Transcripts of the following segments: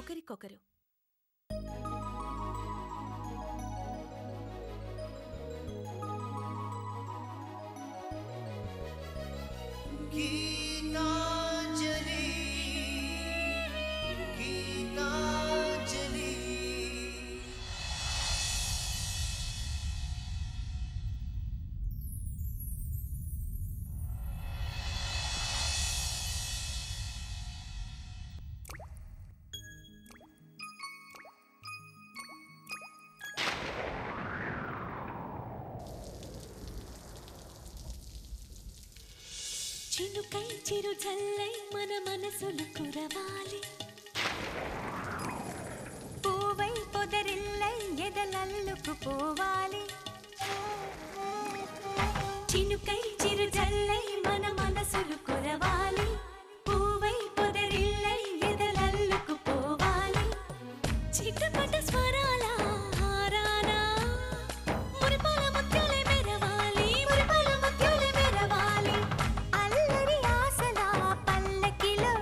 ఒకరికొకరు. చినుకై చిరు జల్లై మన మనసులు కురవాలి, పూవై పొదరిల్లై ఎదలల్లుకు పోవాలి. చినుకై చిరు జల్లై మన మనసులు కురవాలి, పూవై పొదరిల్లై ఎదలల్లుకు పోవాలి. చిటపట స్వరాల హారానా మురిపాల ముత్యాలే మెరవాలి, మురిపాల ముత్యాలే మెరవాలి. అల్లరి ఆశల పల్లకిలో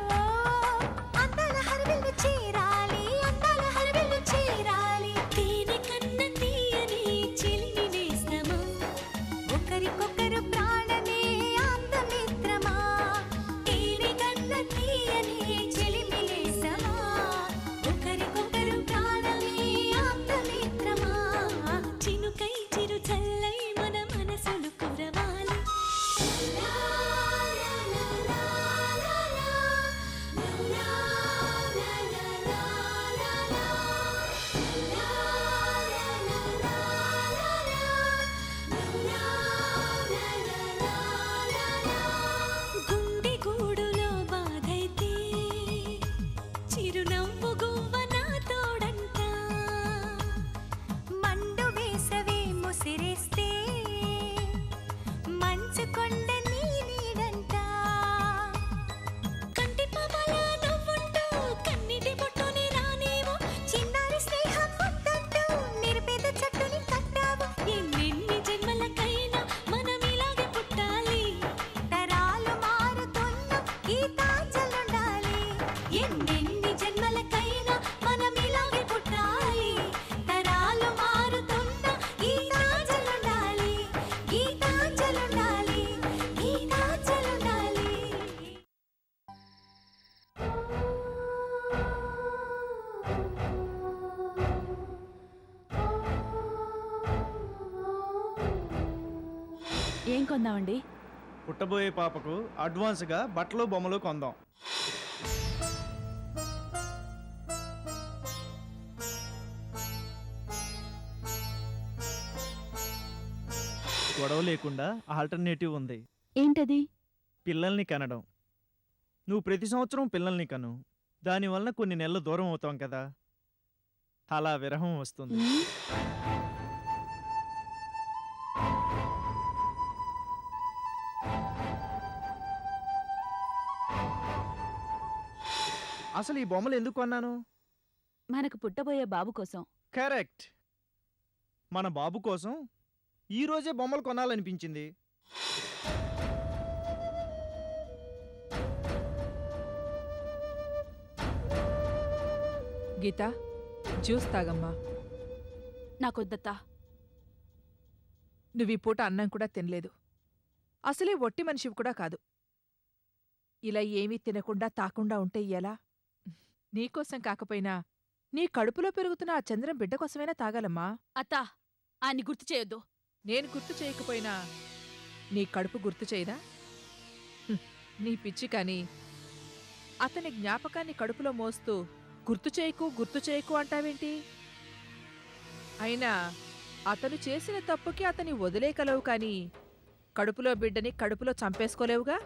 అందాల హరివిల్లు చేరాలి, అందాల హరివిల్లు చేరాలి. తేనె కన్న తీయని చిలిమి నేస్తమా, ఒకరికొకరు ప్రాణమే ఆప్తమిత్రమా. తేనె కన్న తీయని చిలిమి నేస్తమా, ఒకరికొకరు ప్రాణమే ఆప్తమిత్రమా. చినుకై చిరు చల్లై మన మనసులు కురవాలి. గుండె గూడులో బాధైతే చిరునవ్వు గువ్వ నా తోడంట, మండు వేసవే ముసిరేస్తే మంచు కొండ నీ నీడంట. కంటి పాపల నువ్వుంటూ కన్నిటి బొట్టుని రానేమో, చిన్నారి స్నేహం ముద్దంటూ నిరుపేద చెట్టుని కట్టావు. ఎన్నెన్ని జన్మలకైనా మనం ఇలాగే పుట్టాలి, తరాలు మారుతున్న గీతాంజలుండాలి. ఎన్నెన్ని జన్మలకైనా మనం ఇలాగే పుట్టాలి, తరాలు మారుతున్న గీతాంజలుండాలి, గీతాంజలుండాలి, గీతాంజలుండాలి. ఏం కొందామండి? పుట్టబోయే పాపకు అడ్వాన్స్గా బట్టలు బొమ్మలు కొందాం. గొడవ లేకుండా ఆల్టర్నేటివ్ ఉంది. ఏంటది? పిల్లల్ని కనడం. నువ్వు ప్రతి సంవత్సరం పిల్లల్ని కను, దానివల్ల కొన్ని నెలలు దూరం అవుతాం కదా, అలా విరహం వస్తుంది. అసలు ఈ బొమ్మలు ఎందుకు కొన్నాను? మనకు పుట్టబోయే బాబు కోసం. కరెక్ట్. మన బాబు కోసం ఈరోజే బొమ్మలు కొనాలనిపించింది. గీతా, జ్యూస్ తాగమ్మా. నాకొద్దత్తా. నువ్వీ పూట అన్నం కూడా తినలేదు, అసలే ఒట్టి మనిషివి కూడా కాదు. ఇలా ఏమీ తినకుండా తాకుండా ఉంటే ఎలా? నీకోసం కాకపోయినా నీ కడుపులో పెరుగుతున్న ఆ చంద్రం బిడ్డ కోసమైనా తాగాలమ్మా. అత్తా, ఆన్ని గుర్తు చేయొద్దు. నేను గుర్తు చేయకపోయినా నీ కడుపు గుర్తు చేయదా? నీ పిచ్చి కాని అతని జ్ఞాపకాన్ని కడుపులో మోస్తూ గుర్తు చేయకు అంటావేంటి? అయినా అతను చేసిన తప్పుకి అతని వదిలేకలవు కాని కడుపులో బిడ్డని కడుపులో చంపేసుకోలేవుగా.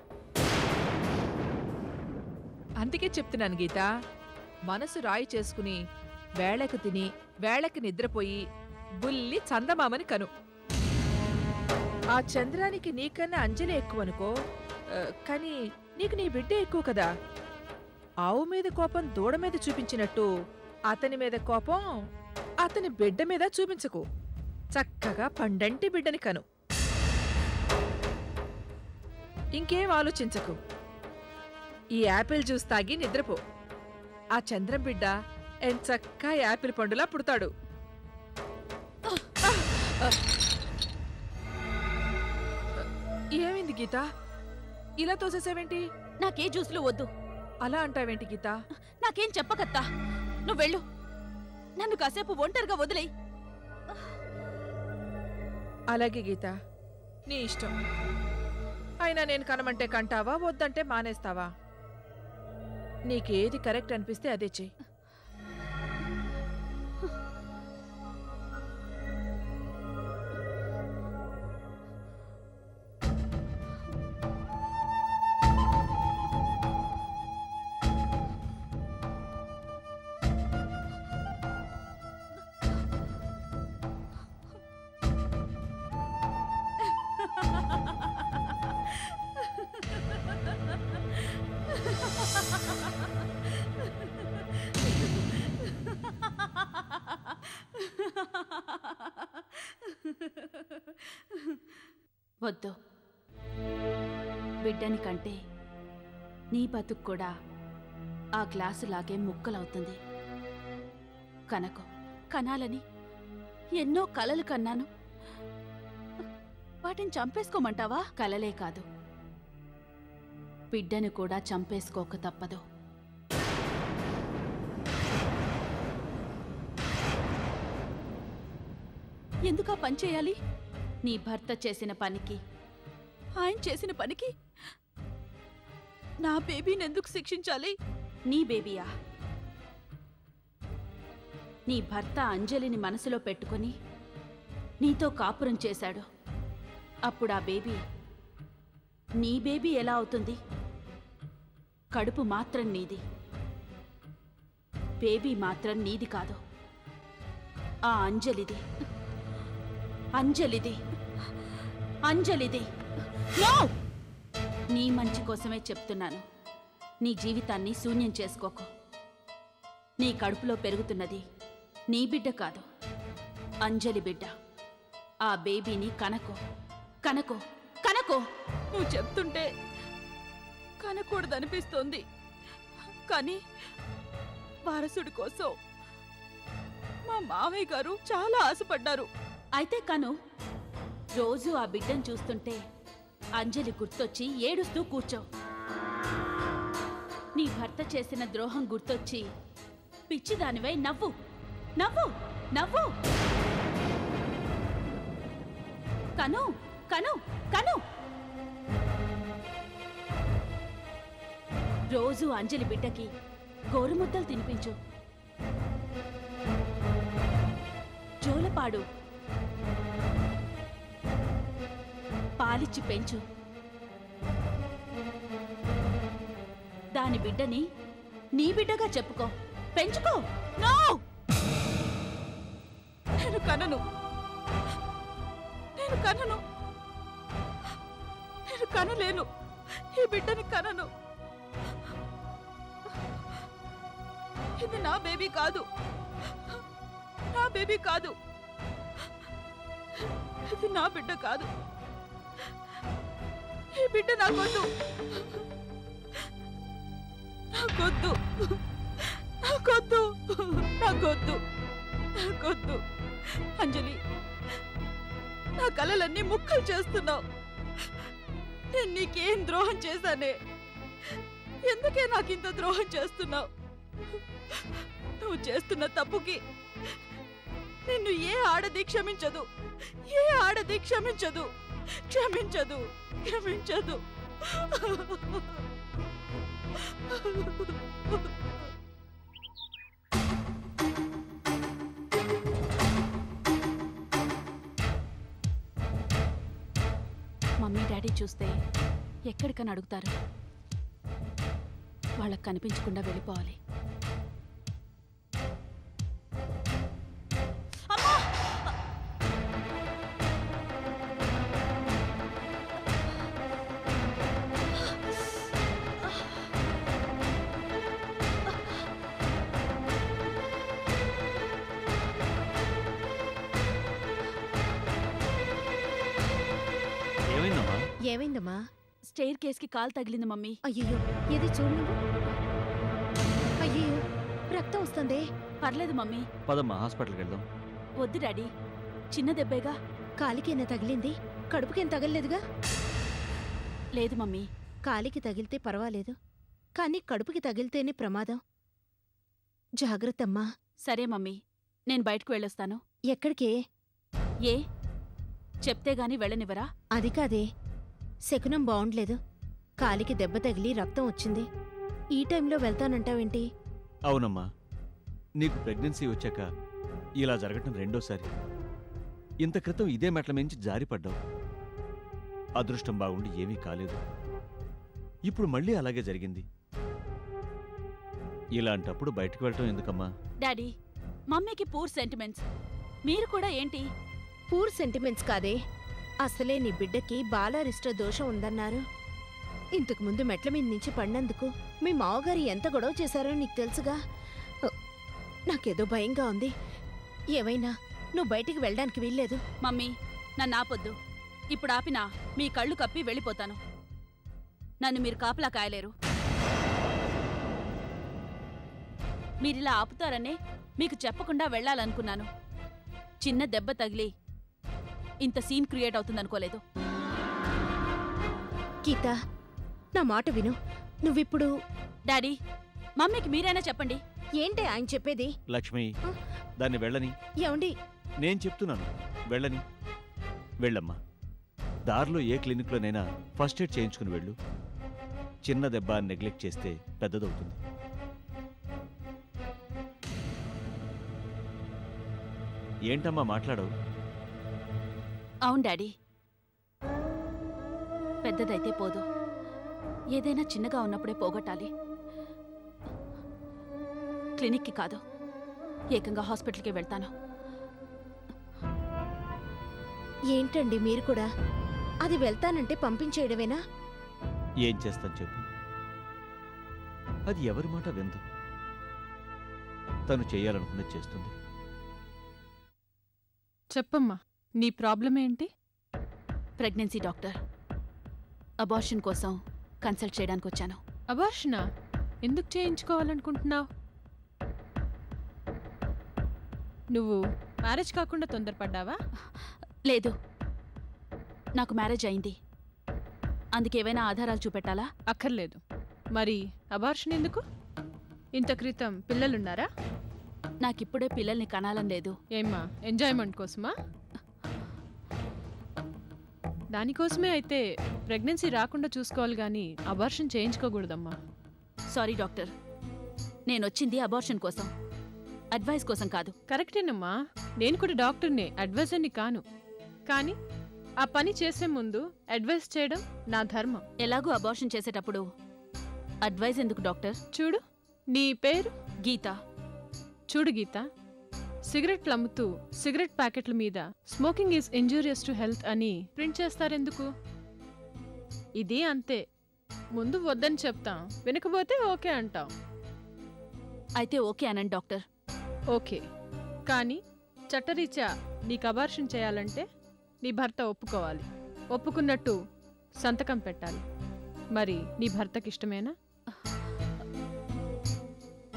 అందుకే చెప్తున్నాను గీతా, మనసు రాయి చేసుకుని వేళకు తిని వేళకి నిద్రపోయి బుల్లి చందమామని కను. ఆ చంద్రానికి నీకన్నా అంజలి ఎక్కువనుకో, కాని నీకు నీ బిడ్డ ఎక్కువ కదా. ఆవు మీద కోపం దూడ మీద చూపించినట్టు అతని మీద కోపం అతని బిడ్డ మీద చూపించకు. చక్కగా పండంటి బిడ్డని కను. ఇంకేం ఆలోచించకు. ఈ యాపిల్ జ్యూస్ తాగి నిద్రపో. ఆ చంద్రం బిడ్డ ఎంచక్కా యాపిల్ పండులా పుడతాడు. ఏమైంది గీత? ఇలా తోసేసావేంటి? నాకే జ్యూస్లు వద్దు. అలా అంటావేంటి గీత? నాకేం చెప్పకత్తా. నువ్వు వెళ్ళు. నన్ను కాసేపు ఒంటరిగా వదిలేయ్. అలాగే గీత, నీ ఇష్టం. అయినా నేను కనమంటే కంటావా, వద్దంటే మానేస్తావా? నీకేది కరెక్ట్ అనిపిస్తే అదే చెయ్యి. వద్దు. బిడ్డని కంటే నీ బతుకు కూడా ఆ గ్లాసులాగే ముక్కలవుతుంది. కనాలని ఎన్నో కలలు కన్నాను. వాటిని చంపేసుకోమంటావా? కలలే కాదు, బిడ్డను కూడా చంపేసుకోక తప్పదు. ఎందుకా పని చేయాలి? నీ భర్త చేసిన పనికి, ఆయన చేసిన పనికి నా బేబీని ఎందుకు శిక్షించాలి? నీ బేబీయా? నీ భర్త అంజలిని మనసులో పెట్టుకుని నీతో కాపురం చేశాడు. అప్పుడు ఆ బేబీ నీ బేబీ ఎలా అవుతుంది? కడుపు మాత్రం నీది, బేబీ మాత్రం నీది కాదు. ఆ అంజలిది. నో! నీ మంచి కోసమే చెప్తున్నాను. నీ జీవితాన్ని శూన్యం చేసుకోకు. నీ కడుపులో పెరుగుతున్నది నీ బిడ్డ కాదు, అంజలి బిడ్డ. ఆ బేబీని కనకో. నువ్వు చెప్తుంటే కనకూడదనిపిస్తోంది. కానీ వారసుడి కోసం మా మావయ్య గారు చాలా ఆశపడ్డారు. అయితే కను, రోజు ఆ బిడ్డను చూస్తుంటే అంజలి గుర్తొచ్చి ఏడుస్తూ కూర్చో. నీ భర్త చేసిన ద్రోహం గుర్తొచ్చి పిచ్చిదానివై నవ్వు. కను కను కను రోజు అంజలి బిడ్డకి గోరుముద్దలు తినిపించు. జోలపాడు, పాలిచ్చి పెంచు. దాని బిడ్డని నీ బిడ్డగా చెప్పుకో, పెంచుకో. నో! నేను కనలేను. ఈ బిడ్డని కనను. ఇది నా బేబీ కాదు. ఇది నా బిడ్డ కాదు. ఈ బిడ్డ నాకొద్దు. అంజలి, నా కలలన్నీ ముక్కలు చేస్తున్నావు. నేను నీకేం ద్రోహం చేశానే? ఎందుకే నాకింత ద్రోహం చేస్తున్నావు? నువ్వు చేస్తున్న తప్పుకి నిన్ను ఏ ఆడది క్షమించదు. మమ్మీ డాడీ చూస్తే ఎక్కడికని అడుగుతారు. వాళ్ళకి కనిపించకుండా వెళ్ళిపోవాలి. ఏమైందమ్మా? స్టెయిర్ కేస్కి కాలు తగిలింది మమ్మీ. అయ్యో, ఏది చూడు నువ్వు. అయ్యో, రక్తం వస్తుంది. పర్లేదు మమ్మీ. పదమ్మా హాస్పిటల్కి వెళ్దాం. వద్దు డాడీ, చిన్న దెబ్బేగా. కాలికేనా తగిలింది? కడుపుకేం తగలలేదుగా? లేదు మమ్మీ. కాలికి తగిలితే పర్వాలేదు, కానీ కడుపుకి తగిలితేనే ప్రమాదం. జాగ్రత్తమ్మా. సరే మమ్మీ, నేను బయటకు వెళ్ళొస్తాను. ఎక్కడికే? ఏ చెప్తే గాని వెళ్ళనివ్వరా? అది కాదే, శకునం బావుండలేదు. కాలికి దెబ్బ తగిలి రక్తం వచ్చింది. ఈ టైంలో వెళ్తానంటావేంటి? అవునమ్మా, నీకు ప్రెగ్నెన్సీ వచ్చాక ఇలా జరగటం రెండోసారి. ఇంత క్రితం ఇదే మెట్ల మించి జారిపడ్డావు. అదృష్టం బాగుండి ఏమీ కాలేదు. ఇప్పుడు మళ్ళీ అలాగే జరిగింది. ఇలాంటప్పుడు బయటకు వెళ్ళటం ఎందుకమ్మా? డాడీ, మమ్మీకి పూర్ సెంటిమెంట్స్. మీరు కూడా ఏంటి? పూర్ సెంటిమెంట్స్ కాదే, అసలే నీ బిడ్డకి బాలారిష్ట దోషం ఉందన్నారు. ఇంతకు ముందు మెట్ల మీద నుంచి పడినందుకు మీ మావగారు ఎంత గొడవ చేశారో నీకు తెలుసుగా. నాకేదో భయంగా ఉంది. ఏమైనా నువ్వు బయటికి వెళ్ళడానికి వీల్లేదు. మమ్మీ, నన్ను ఆపొద్దు. ఇప్పుడు ఆపినా మీ కళ్ళు కప్పి వెళ్ళిపోతాను. నన్ను మీరు కాపలా కాయలేరు. మీరిలా ఆపుతారనే మీకు చెప్పకుండా వెళ్ళాలనుకున్నాను. చిన్న దెబ్బ తగిలి ఇంత సీన్ క్రియేట్ అవుతుందనుకోలేదు. గీత, నా మాట విను. నువ్విప్పుడు డాడీ, మమ్మీకి మీరైనా చెప్పండి. ఏంటే ఆయన చెప్పేది? లక్ష్మి, దాన్ని వెళ్ళని. ఏమండి? నేను చెప్తున్నాను, వెళ్ళని. వెళ్ళమ్మా. దారిలో ఏ క్లినిక్లోనైనా ఫస్ట్ ఎయిడ్ చేయించుకుని వెళ్ళు. చిన్న దెబ్బ నెగ్లెక్ట్ చేస్తే పెద్దదవుతుంది. ఏంటమ్మా మాట్లాడవు? అవును డాడీ, పెద్దదైతే పోదు. ఏదైనా చిన్నగా ఉన్నప్పుడే పోగొట్టాలి. క్లినిక్కి కాదు, ఏకంగా హాస్పిటల్కి వెళ్తాను. ఏంటండి మీరు కూడా? అది వెళ్తానంటే పంపించేయడమేనా? ఏం చేస్తాను చెప్పు. అది ఎవరి మాట విందు. తను చేయాలనుకున్నది చేస్తుంది. చెప్పమ్మా, నీ ప్రాబ్లం ఏంటి? Pregnancy doctor. అబార్షన్ కోసం కన్సల్ట్ చేయడానికి వచ్చాను. అబార్షనా? ఎందుకు చేయించుకోవాలనుకుంటున్నావు? నువ్వు మ్యారేజ్ కాకుండా తొందరపడ్డావా? లేదు, నాకు మ్యారేజ్ అయింది. అందుకేమైనా ఆధారాలు చూపెట్టాలా? అక్కర్లేదు. మరి అబార్షన్ ఎందుకు? ఇంత క్రితం పిల్లలున్నారా? నాకిప్పుడే పిల్లల్ని కనాలని లేదు. ఏమ్మా, ఎంజాయ్మెంట్ కోసమా? దానికోసమే అయితే ప్రెగ్నెన్సీ రాకుండా చూసుకోవాలి కానీ అబార్షన్ చేయించుకోకూడదమ్మా. సారీ డాక్టర్, నేనొచ్చింది అబార్షన్ కోసం, అడ్వైస్ కోసం కాదు. కరెక్టేనమ్మా, నేను కూడా డాక్టర్నే, అడ్వైజర్ని కాను. కానీ ఆ పని చేసే ముందు అడ్వైస్ చేయడం నా ధర్మం. ఎలాగూ అబార్షన్ చేసేటప్పుడు అడ్వైస్ ఎందుకు డాక్టర్? చూడు, నీ పేరు గీత. చూడు గీత, సిగరెట్లు అమ్ముతూ సిగరెట్ ప్యాకెట్ల మీద smoking is injurious to health అని ప్రింట్ చేస్తారెందుకు? ఇది అంతే. ముందు వద్దని చెప్తాం, వినకపోతే ఓకే అంటాం. అయితే ఓకే అనండి డాక్టర్. ఓకే, కానీ చట్టరీత్యా నీకు అబార్షన్ చేయాలంటే నీ భర్త ఒప్పుకోవాలి. ఒప్పుకున్నట్టు సంతకం పెట్టాలి. మరి నీ భర్తకి ఇష్టమేనా?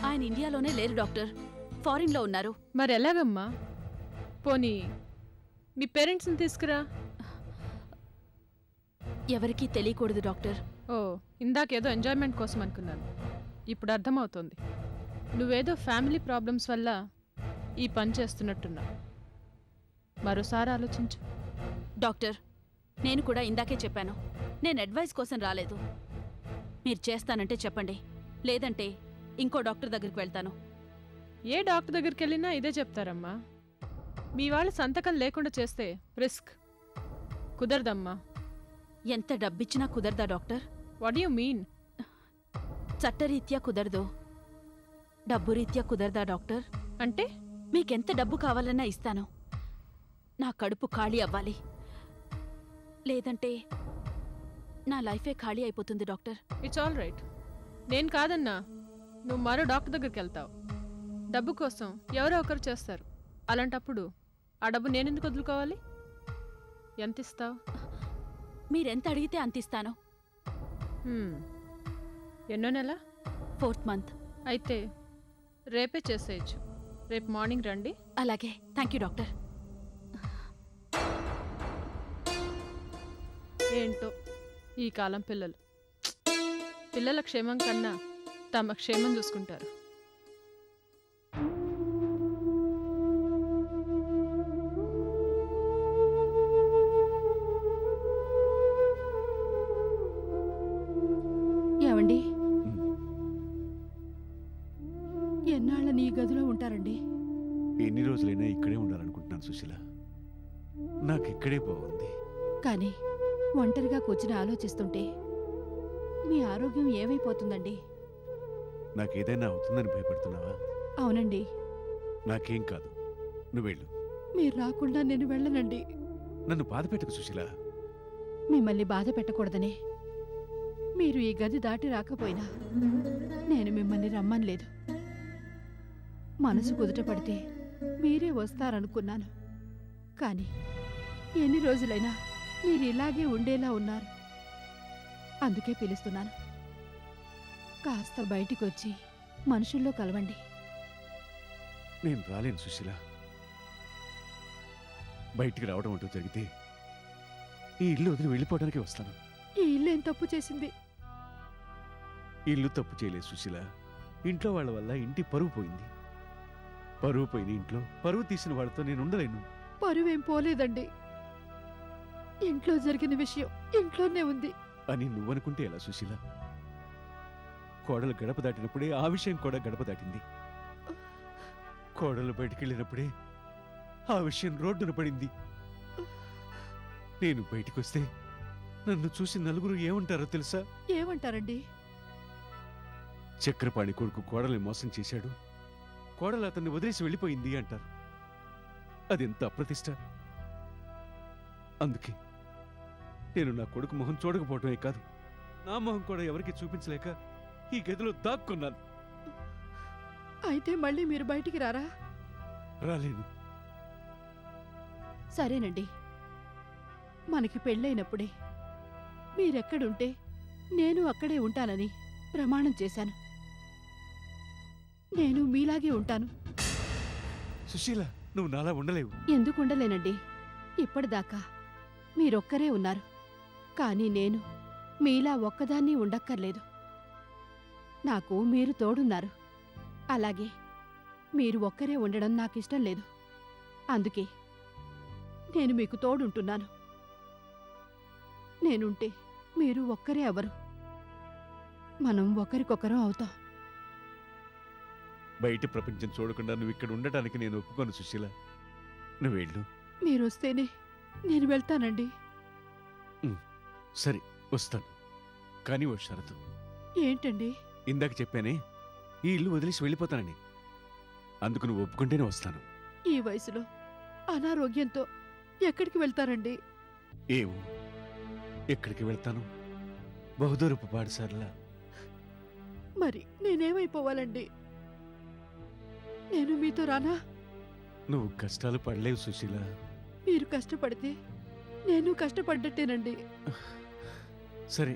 ఆయన ఇండియాలోనే లేరు డాక్టర్, ఫారిన్లో ఉన్నారు. మరి ఎలాగమ్మా? పోనీ మీ పేరెంట్స్ని తీసుకురా. ఎవరికీ తెలియకూడదు డాక్టర్. ఓ, ఇందాకేదో ఎంజాయ్మెంట్ కోసం అనుకున్నాను. ఇప్పుడు అర్థమవుతోంది. నువ్వేదో ఫ్యామిలీ ప్రాబ్లమ్స్ వల్ల ఈ పని చేస్తున్నట్టున్నా. మరోసారి ఆలోచించు. డాక్టర్, నేను కూడా ఇందాకే చెప్పాను, నేను అడ్వైస్ కోసం రాలేదు. మీరు చేస్తానంటే చెప్పండి, లేదంటే ఇంకో డాక్టర్ దగ్గరికి వెళ్తాను. ఏ డాక్టర్ దగ్గరికి వెళ్ళినా ఇదే చెప్తారమ్మా. మీ వాళ్ళు సంతకం లేకుండా చేస్తే రిస్క్. కుదరదమ్మా. ఎంత డబ్బిచ్చినా కుదరదా డాక్టర్? What you mean? చట్టరీత్యా కుదరదు, డబ్బు రీత్యా కుదరదా డాక్టర్? అంటే మీకెంత డబ్బు కావాలన్నా ఇస్తాను. నా కడుపు ఖాళీ అవ్వాలి, లేదంటే నా లైఫే ఖాళీ అయిపోతుంది డాక్టర్. It's all right. నేను కాదన్నా, నువ్వు మరో డాక్టర్ దగ్గరికి వెళ్తావు. డబ్బు కోసం ఎవరో ఒకరు చేస్తారు. అలాంటప్పుడు ఆ డబ్బు నేనెందుకు వదులుకోవాలి? ఎంత ఇస్తావు? మీరెంత అడిగితే అంత ఇస్తాను. ఎన్నో నెల? 4th month. అయితే రేపే చేసేయచ్చు. రేపు మార్నింగ్ రండి. అలాగే. Thank you doctor. ఏంటో ఈ కాలం పిల్లలు పిల్లల క్షేమం కన్నా తమ క్షేమం చూసుకుంటారు. ఏమండి, ఎన్నాళ్ళని ఈ గదిలో ఉంటారండి? ఎన్ని రోజులైనా ఇక్కడే ఉండాలనుకుంటున్నాను సుశీల. నాకు ఇక్కడే బాగుంది. కానీ ఒంటరిగా కూర్చుని ఆలోచిస్తుంటే మీ ఆరోగ్యం ఏమైపోతుందండి? నాకేదైనా అవుతుందని భయపడుతున్నావా? అవునండి. నాకేం కాదు, నువ్వు వెళ్ళు. మీరు రాకుండా నేను వెళ్ళనండి. నన్ను బాధ పెట్టకు సుశీల. మిమ్మల్ని బాధ పెట్టకూడదనే మీరు ఈ గది దాటి రాకపోయినా నేను మిమ్మల్ని రమ్మనలేదు. మనసు కుదుట పడితే మీరే వస్తారనుకున్నాను. కానీ ఎన్ని రోజులైనా మీరు ఇలాగే ఉండేలా ఉన్నారు. అందుకే పిలుస్తున్నాను. కాస్త బయటికి వచ్చి మనుషుల్లో కలవండి. నేను రాలేను సుశీల. బయటికి రావడం అంటూ జరిగితే ఈ ఇల్లు వదిలి వెళ్ళిపోవడానికి వస్తాను. ఈ ఇల్లు ఏం తప్పు చేసింది? ఇల్లు తప్పు చేయలేదు సుశీల. ఇంట్లో వాళ్ళ వల్ల ఇంటి పరువు పోయింది. పరువు పోయిన ఇంట్లో పరువు తీసిన వాళ్ళతో నేను ఉండలేను. పరువేం పోలేదండి. ఇంట్లో జరిగిన విషయం ఇంట్లోనే ఉంది అని నువ్వనుకుంటే ఎలా సుశీల? కోడలు గడప దాటినప్పుడే ఆ విషయం కూడా గడప దాటింది. కోడలు బయటికెళ్ళినప్పుడే ఆ విషయం రోడ్డున పడింది. నేను బయటికొస్తే నన్ను చూసి నలుగురు ఏమంటారో తెలుసా? ఏమంటారండి? చక్రపాణి కొడుకు కోడల్ని మోసం చేశాడు, కోడలు అతన్ని వదిలేసి వెళ్ళిపోయింది అంటారు. అదెంత అప్రతిష్ట. అందుకే నేను నా కొడుకు మొహం చూడకపోవటమే కాదు, నా మొహం కూడా ఎవరికి చూపించలేక ఈ గదిలో దాక్కున్నాను. అయితే మళ్ళీ మీరు బయటికి రారా? రాలేను. సరేనండి. మనకి పెళ్ళైనప్పుడే మీరెక్కడుంటే నేను అక్కడే ఉంటానని ప్రమాణం చేశాను. నేను మీలాగే ఉంటాను. సుశీల, నువ్వు నాలా ఉండలేవు. ఎందుకు ఉండలేనండి? ఇప్పటిదాకా మీరొక్కరే ఉన్నారు. కానీ నేను మీలా ఒక్కదాన్ని ఉండక్కర్లేదు. నాకు మీరు తోడున్నారు. అలాగే మీరు ఒక్కరే ఉండడం నాకిష్టం లేదు. అందుకే నేను మీకు తోడుంటున్నాను. నేనుంటే మీరు ఒక్కరే అవ్వరు. మనం ఒకరికొకరం అవుతాం. బయట ప్రపంచం చూడకుండా నువ్వు ఇక్కడ ఉండటానికి నేను ఒప్పుకోను సుశీల. నువ్వు వెళ్ళు. మీరొస్తేనే నేను వెళ్తానండి. సరే, వస్తాను. కానీ ఓ షరతు. ఏంటండి? ఇందాక చెప్పానే ఈ ఇల్లు వదిలేసి వెళ్ళిపోతానని. అందుకు నువ్వు ఒప్పుకుంటేనే వస్తాను. ఈ వయసులో అనారోగ్యంతో ఎక్కడికి వెళ్తారండి? ఏమో, ఎక్కడికి వెళ్తాను? బహుదూరపు పాఠశాలలా. మరి నేనేమైపోవాలండి? నేను మీతో రానా? నువ్వు కష్టాలు పడలేవు సుశీల. మీరు కష్టపడితే నేను కష్టపడ్డట్టేనండి. సరే,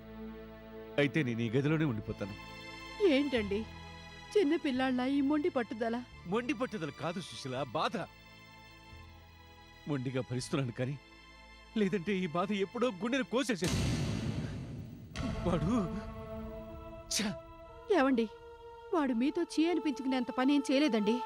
అయితే నేను ఈ గదిలోనే ఉండిపోతాను. ఏంటండి చిన్న పిల్లాళ్ళ ఈ మొండి పట్టుదల? మొండి పట్టుదల కాదు సుశీల, బాధ. మొండిగా భరిస్తున్నాను కానీ, లేదంటే ఈ బాధ ఎప్పుడో గుండెను కోసేసేది. వాడు ఏవండి, వాడు మీతో చీ అనిపించుకునేంత పని ఏం చేయలేదండి.